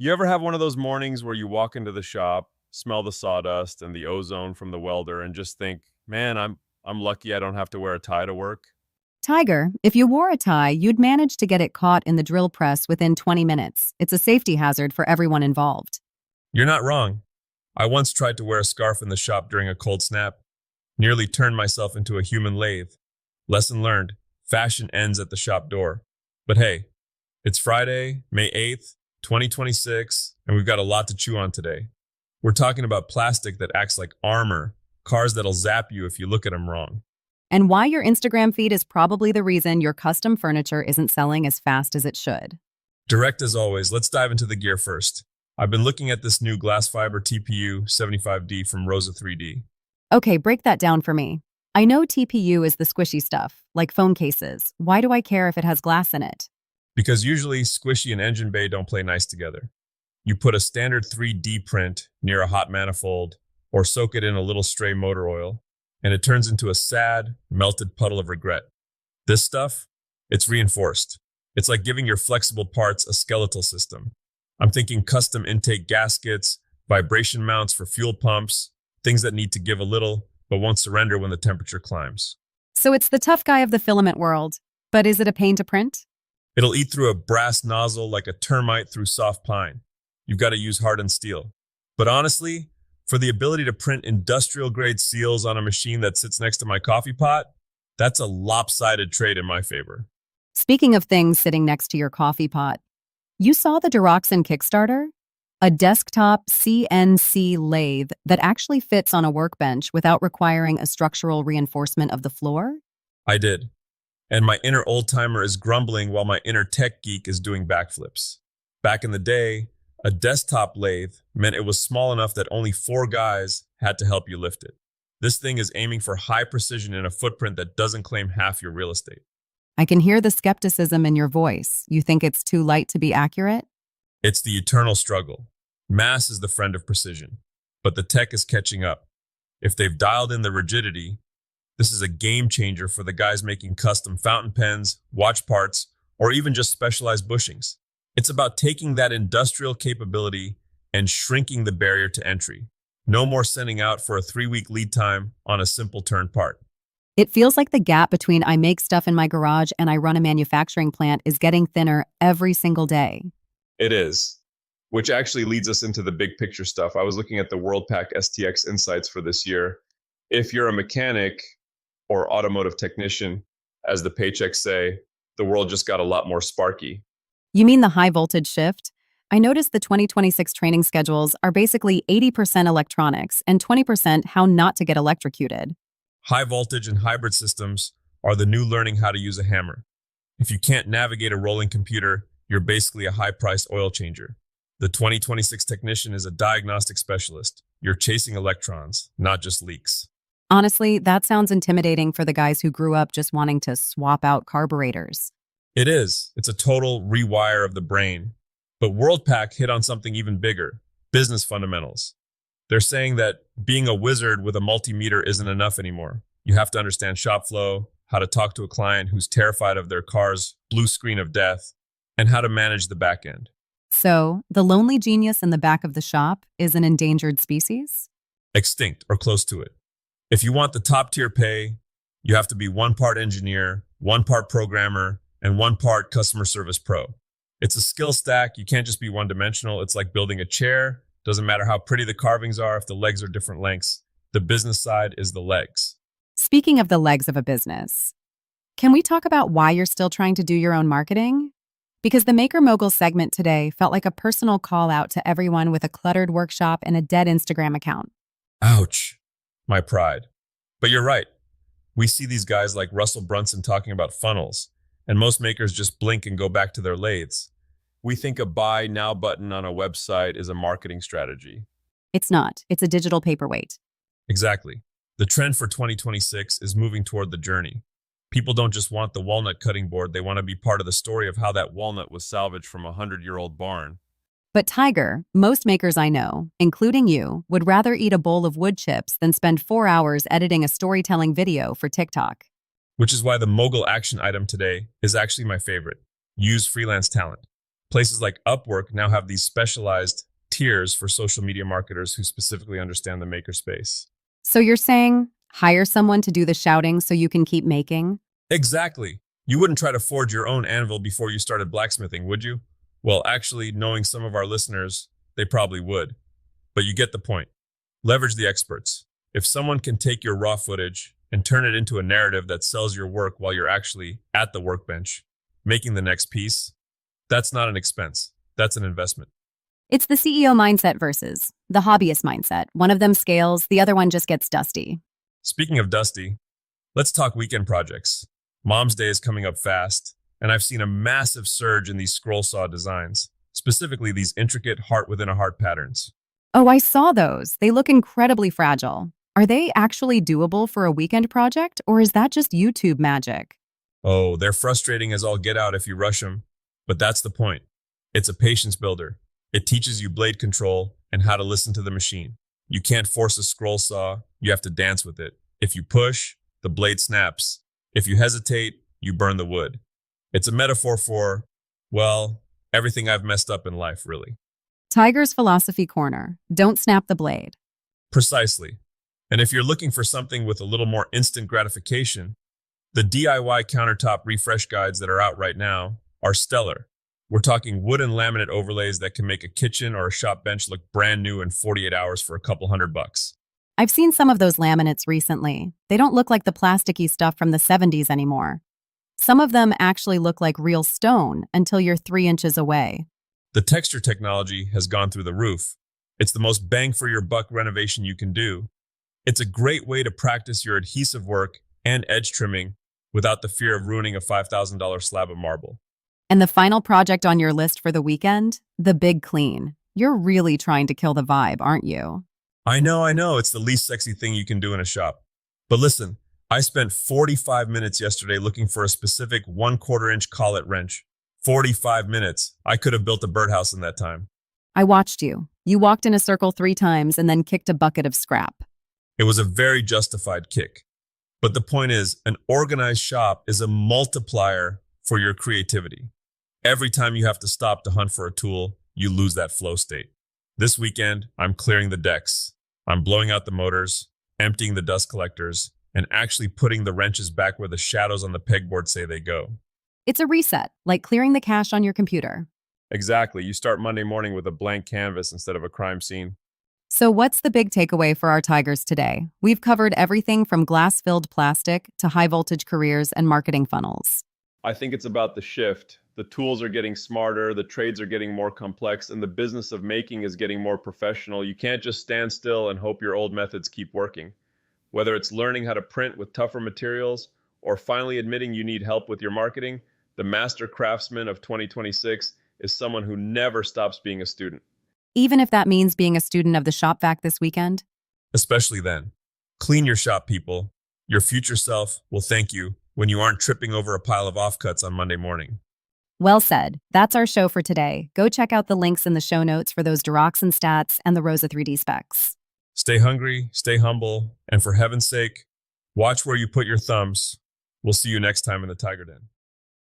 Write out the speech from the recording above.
You ever have one of those mornings where you walk into the shop, smell the sawdust and the ozone from the welder, and just think, man, I'm lucky I don't have to wear a tie to work? Tiger, if you wore a tie, you'd manage to get it caught in the drill press within 20 minutes. It's a safety hazard for everyone involved. You're not wrong. I once tried to wear a scarf in the shop during a cold snap, nearly turned myself into a human lathe. Lesson learned, fashion ends at the shop door. But hey, it's Friday, May 8th, 2026, and we've got a lot to chew on today. We're talking about plastic that acts like armor, cars that'll zap you if you look at them wrong. And why your Instagram feed is probably the reason your custom furniture isn't selling as fast as it should. Direct as always, let's dive into the gear first. I've been looking at this new glass fiber TPU 75D from Rosa 3D. Okay, break that down for me. I know TPU is the squishy stuff, like phone cases. Why do I care if it has glass in it? Because usually squishy and engine bay don't play nice together. You put a standard 3D print near a hot manifold or soak it in a little stray motor oil, and it turns into a sad, melted puddle of regret. This stuff, it's reinforced. It's like giving your flexible parts a skeletal system. I'm thinking custom intake gaskets, vibration mounts for fuel pumps, things that need to give a little but won't surrender when the temperature climbs. So it's the tough guy of the filament world. But is it a pain to print? It'll eat through a brass nozzle like a termite through soft pine. You've got to use hardened steel. But honestly, for the ability to print industrial-grade seals on a machine that sits next to my coffee pot, that's a lopsided trade in my favor. Speaking of things sitting next to your coffee pot, you saw the Duroxen Kickstarter? A desktop CNC lathe that actually fits on a workbench without requiring a structural reinforcement of the floor? I did. And my inner old-timer is grumbling while my inner tech geek is doing backflips. Back in the day, a desktop lathe meant it was small enough that only 4 guys had to help you lift it. This thing is aiming for high precision in a footprint that doesn't claim half your real estate. I can hear the skepticism in your voice. You think it's too light to be accurate? It's the eternal struggle. Mass is the friend of precision, but the tech is catching up. If they've dialed in the rigidity, this is a game changer for the guys making custom fountain pens, watch parts, or even just specialized bushings. It's about taking that industrial capability and shrinking the barrier to entry. No more sending out for a 3-week lead time on a simple turn part. It feels like the gap between I make stuff in my garage and I run a manufacturing plant is getting thinner every single day. It is, which actually leads us into the big picture stuff. I was looking at the WorldPack STX insights for this year. If you're a mechanic or automotive technician, as the paychecks say, the world just got a lot more sparky. You mean the high voltage shift? I noticed the 2026 training schedules are basically 80% electronics and 20% how not to get electrocuted. High voltage and hybrid systems are the new learning how to use a hammer. If you can't navigate a rolling computer, you're basically a high-priced oil changer. The 2026 technician is a diagnostic specialist. You're chasing electrons, not just leaks. Honestly, that sounds intimidating for the guys who grew up just wanting to swap out carburetors. It is. It's a total rewire of the brain. But WorldPack hit on something even bigger, business fundamentals. They're saying that being a wizard with a multimeter isn't enough anymore. You have to understand shop flow, how to talk to a client who's terrified of their car's blue screen of death, and how to manage the back end. So, the lonely genius in the back of the shop is an endangered species? Extinct or close to it. If you want the top tier pay, you have to be 1 part engineer, 1 part programmer, and 1 part customer service pro. It's a skill stack. You can't just be one-dimensional. It's like building a chair. Doesn't matter how pretty the carvings are if the legs are different lengths. The business side is the legs. Speaking of the legs of a business, can we talk about why you're still trying to do your own marketing? Because the Maker Mogul segment today felt like a personal call out to everyone with a cluttered workshop and a dead Instagram account. Ouch. My pride. But you're right. We see these guys like Russell Brunson talking about funnels, and most makers just blink and go back to their lathes. We think a buy now button on a website is a marketing strategy. It's not. It's a digital paperweight. Exactly. The trend for 2026 is moving toward the journey. People don't just want the walnut cutting board, they want to be part of the story of how that walnut was salvaged from a 100-year-old barn. But Tiger, most makers I know, including you, would rather eat a bowl of wood chips than spend 4 hours editing a storytelling video for TikTok. Which is why the mogul action item today is actually my favorite. Use freelance talent. Places like Upwork now have these specialized tiers for social media marketers who specifically understand the makerspace. So you're saying hire someone to do the shouting so you can keep making? Exactly. You wouldn't try to forge your own anvil before you started blacksmithing, would you? Well, actually, knowing some of our listeners, they probably would. But you get the point. Leverage the experts. If someone can take your raw footage and turn it into a narrative that sells your work while you're actually at the workbench, making the next piece, that's not an expense. That's an investment. It's the CEO mindset versus the hobbyist mindset. One of them scales, the other one just gets dusty. Speaking of dusty, let's talk weekend projects. Mom's Day is coming up fast, and I've seen a massive surge in these scroll saw designs, specifically these intricate heart within a heart patterns. Oh, I saw those. They look incredibly fragile. Are they actually doable for a weekend project, or is that just YouTube magic? Oh, they're frustrating as all get out if you rush them, but that's the point. It's a patience builder. It teaches you blade control and how to listen to the machine. You can't force a scroll saw, you have to dance with it. If you push, the blade snaps. If you hesitate, you burn the wood. It's a metaphor for, well, everything I've messed up in life, really. Tiger's Philosophy Corner. Don't snap the blade. Precisely. And if you're looking for something with a little more instant gratification, the DIY countertop refresh guides that are out right now are stellar. We're talking wood and laminate overlays that can make a kitchen or a shop bench look brand new in 48 hours for a couple $100. I've seen some of those laminates recently. They don't look like the plasticky stuff from the 70s anymore. Some of them actually look like real stone until you're 3 inches away. The texture technology has gone through the roof. It's the most bang for your buck renovation you can do. It's a great way to practice your adhesive work and edge trimming without the fear of ruining a $5,000 slab of marble. And the final project on your list for the weekend? The big clean. You're really trying to kill the vibe, aren't you? I know, it's the least sexy thing you can do in a shop. But listen, I spent 45 minutes yesterday looking for a specific 1/4 inch collet wrench. 45 minutes. I could have built a birdhouse in that time. I watched you. You walked in a circle 3 times and then kicked a bucket of scrap. It was a very justified kick. But the point is, an organized shop is a multiplier for your creativity. Every time you have to stop to hunt for a tool, you lose that flow state. This weekend, I'm clearing the decks. I'm blowing out the motors, emptying the dust collectors, and actually putting the wrenches back where the shadows on the pegboard say they go. It's a reset, like clearing the cache on your computer. Exactly. You start Monday morning with a blank canvas instead of a crime scene. So what's the big takeaway for our tigers today? We've covered everything from glass-filled plastic to high-voltage careers and marketing funnels. I think it's about the shift. The tools are getting smarter, the trades are getting more complex, and the business of making is getting more professional. You can't just stand still and hope your old methods keep working. Whether it's learning how to print with tougher materials or finally admitting you need help with your marketing, the master craftsman of 2026 is someone who never stops being a student. Even if that means being a student of the shop vac this weekend? Especially then. Clean your shop, people. Your future self will thank you when you aren't tripping over a pile of offcuts on Monday morning. Well said. That's our show for today. Go check out the links in the show notes for those Duroxen stats and the Rosa 3D specs. Stay hungry, stay humble, and for heaven's sake, watch where you put your thumbs. We'll see you next time in the Tiger Den.